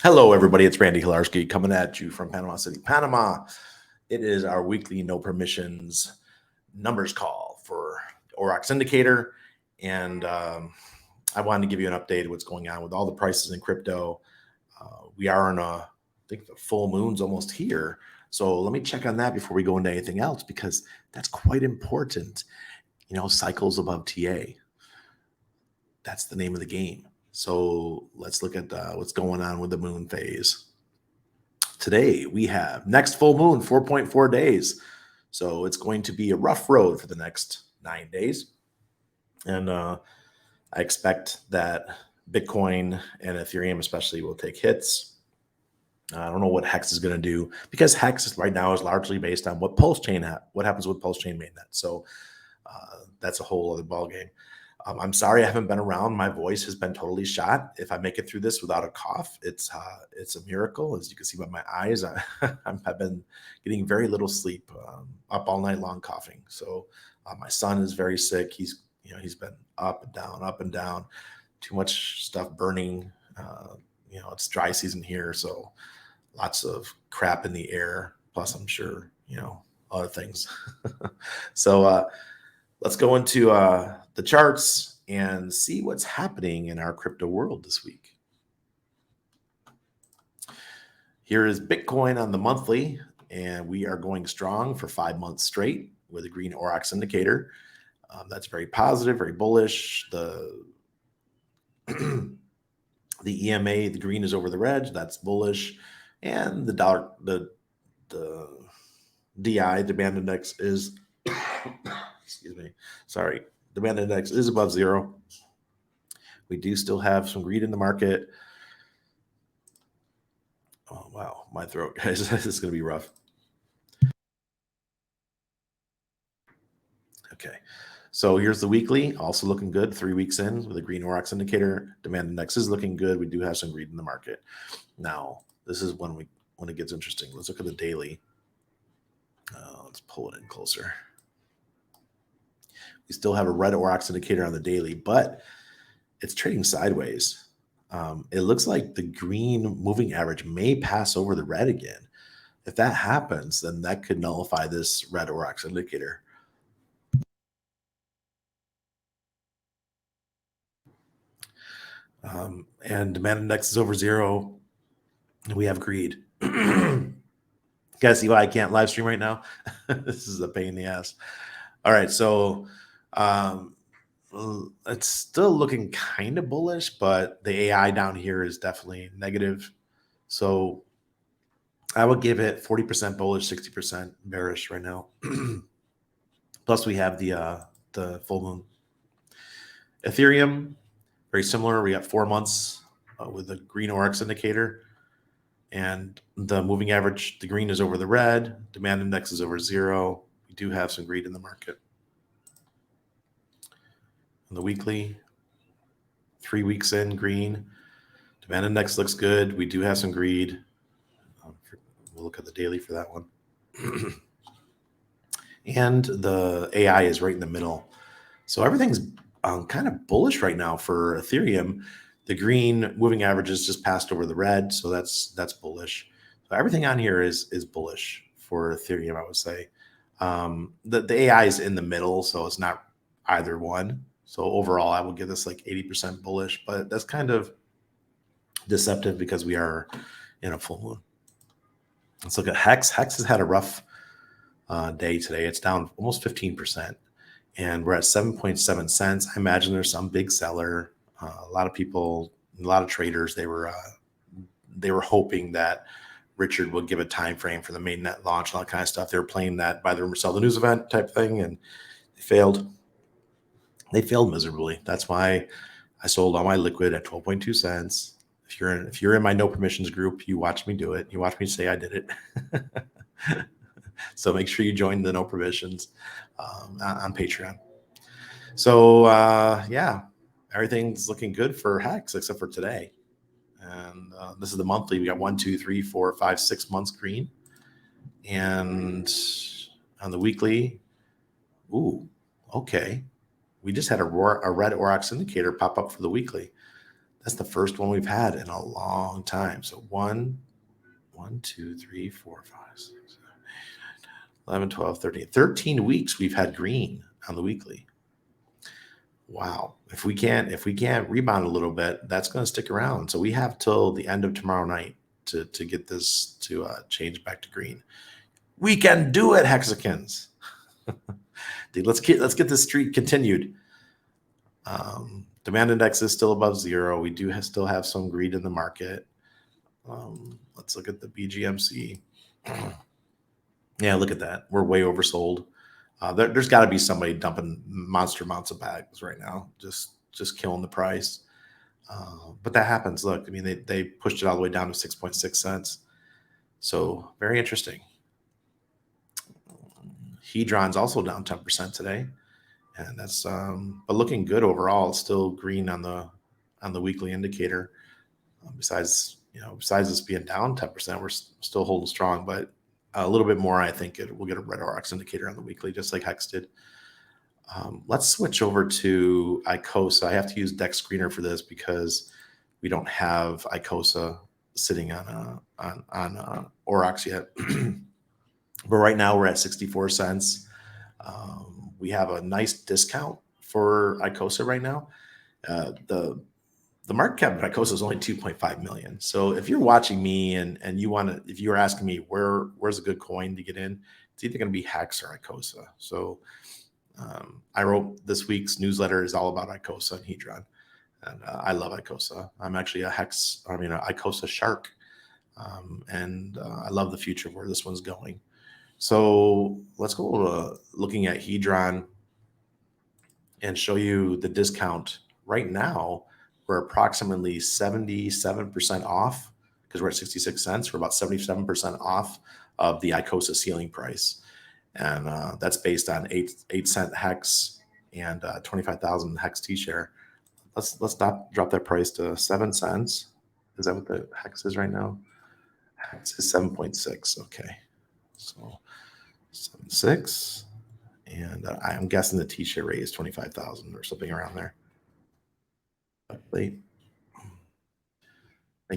Hello, everybody. It's Randy Hilarski coming at you from Panama City, Panama. It is our weekly no permissions numbers call for Aurox indicator. And I wanted to give you an update of what's going on with all the prices in crypto. We are I think the full moon's almost here. So let me check on that before we go into anything else, because that's quite important. Cycles above TA. That's the name of the game. So let's look at what's going on with the moon phase. Today we have next full moon, 4.4 days. So it's going to be a rough road for the next 9 days. And I expect that Bitcoin and Ethereum especially will take hits. I don't know what Hex is going to do, because Hex right now is largely based on what happens with Pulse Chain mainnet. So that's a whole other ballgame. I'm sorry I haven't been around. My voice has been totally shot. If I make it through this without a cough, it's a miracle. As you can see by my eyes, I've been getting very little sleep, up all night long coughing. So my son is very sick. He's been up and down. Too much stuff burning. It's dry season here, so lots of crap in the air. Plus, I'm sure other things. So let's go into the charts and see what's happening in our crypto world this week. Here is Bitcoin on the monthly, and we are going strong for 5 months straight with a green Aurox indicator. That's very positive, very bullish. The EMA, the green is over the red. That's bullish, and the DI, demand index, is excuse me, sorry, demand index is above zero. We do still have some greed in the market. Oh, wow, my throat, guys. This is going to be rough. Okay, so here's the weekly, also looking good, 3 weeks in with a green Aurox indicator. Demand index is looking good. We do have some greed in the market. Now, this is when it gets interesting. Let's look at the daily. Let's pull it in closer. We still have a red Aurox indicator on the daily, but it's trading sideways. It looks like the green moving average may pass over the red again. If that happens, then that could nullify this red Aurox indicator. And demand index is over zero. We have greed. Guys, see why I can't live stream right now? This is a pain in the ass. All right, so it's still looking kind of bullish, but the AI down here is definitely negative. So I would give it 40% bullish, 60% bearish right now. Plus, we have the full moon. Ethereum, very similar. We got 4 months with a green Aurox indicator, and the moving average, the green is over the red. Demand index is over zero. We do have some greed in the market. On the weekly, 3 weeks in, green. Demand index looks good. We do have some greed. We'll look at the daily for that one. And the AI is right in the middle. So everything's kind of bullish right now for Ethereum. The green moving averages just passed over the red, so that's bullish. So everything on here is bullish for Ethereum, I would say. The AI is in the middle, so it's not either one. So overall, I would give this like 80% bullish, but that's kind of deceptive because we are in a full moon. Let's look at Hex. Hex has had a rough day today. It's down almost 15%, and we're at 7.7 cents. I imagine there's some big seller. A lot of people, a lot of traders, they were hoping that Richard would give a time frame for the mainnet launch and all that kind of stuff. They were playing that buy the rumor, sell the news event type thing, and they failed. They failed miserably. That's why I sold all my liquid at 12.2 cents. If you're in my no permissions group, you watch me do it. You watch me say I did it. So make sure you join the no permissions on Patreon. So yeah, everything's looking good for Hex except for today. And this is the monthly. We got 1, 2, 3, 4, 5, 6 months green. And on the weekly, okay. We just had a red Aurox indicator pop up for the weekly. That's the first one we've had in a long time. So 1, 2, 3, 4, 5, 6, 11, 12, 13. 13 weeks we've had green on the weekly. Wow. If we can't rebound a little bit, that's going to stick around. So we have till the end of tomorrow night to get this to change back to green. We can do it, Hexicans. Dude, let's get this streak continued. Demand index is still above 0. We do still have some greed in the market. Let's look at the BGMC. Yeah, look at that. We're way oversold. There's got to be somebody dumping monster amounts of bags right now, just killing the price. But that happens. Look, I mean, they pushed it all the way down to 6.6 cents. So very interesting. Hedron's also down 10% today, and that's but looking good overall. It's still green on the weekly indicator. Besides this being down 10%, we're still holding strong, but a little bit more. I think we'll get a red Aurox indicator on the weekly, just like Hex did. Let's switch over to Icosa. I have to use Dex Screener for this because we don't have Icosa sitting on Aurox yet. But right now we're at 64 cents. We have a nice discount for Icosa right now. The market cap of Icosa is only 2.5 million. So if you're watching me and if you were asking me where's a good coin to get in, it's either going to be Hex or Icosa. So I wrote this week's newsletter is all about Icosa and Hedron, and I love Icosa. I'm actually an Icosa shark, and I love the future of where this one's going. So let's go to looking at Hedron and show you the discount right now. We're approximately 77% off because we're at 66 cents. We're about 77% off of the Icosa ceiling price. And that's based on 8 cent Hex and 25,000 Hex T-share. Let's drop that price to 7 cents. Is that what the Hex is right now? Hex is 7.6. Okay. So 7.6. And I'm guessing the T-share rate is 25,000 or something around there. Thank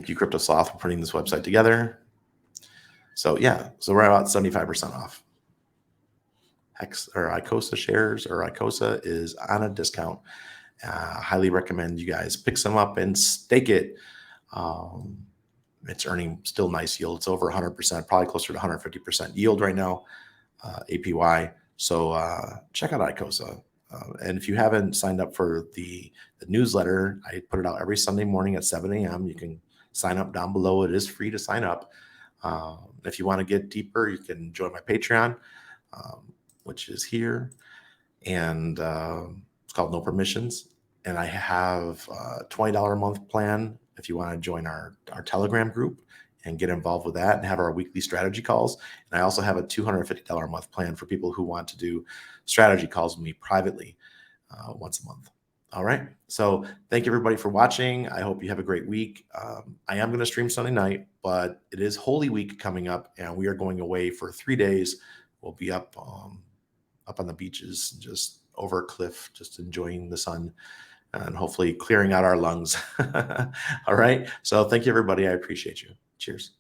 you, CryptoSoft, for putting this website together. So yeah, so we're about 75% off. Hex or Icosa shares or Icosa is on a discount. Highly recommend you guys pick some up and stake it. It's earning still nice yield. It's over 100%, probably closer to 150% yield right now, APY. So check out Icosa. And if you haven't signed up for the newsletter, I put it out every Sunday morning at 7 a.m. You can sign up down below. It is free to sign up. If you want to get deeper, you can join my Patreon, which is here. And it's called No Permissions. And I have a $20 a month plan if you want to join our Telegram group and get involved with that and have our weekly strategy calls. And I also have a $250 a month plan for people who want to do strategy calls with me privately once a month. All right. So thank you everybody for watching. I hope you have a great week. I am going to stream Sunday night, but it is Holy Week coming up and we are going away for 3 days. We'll be up on the beaches, just over a cliff, just enjoying the sun and hopefully clearing out our lungs. All right. So thank you everybody. I appreciate you. Cheers.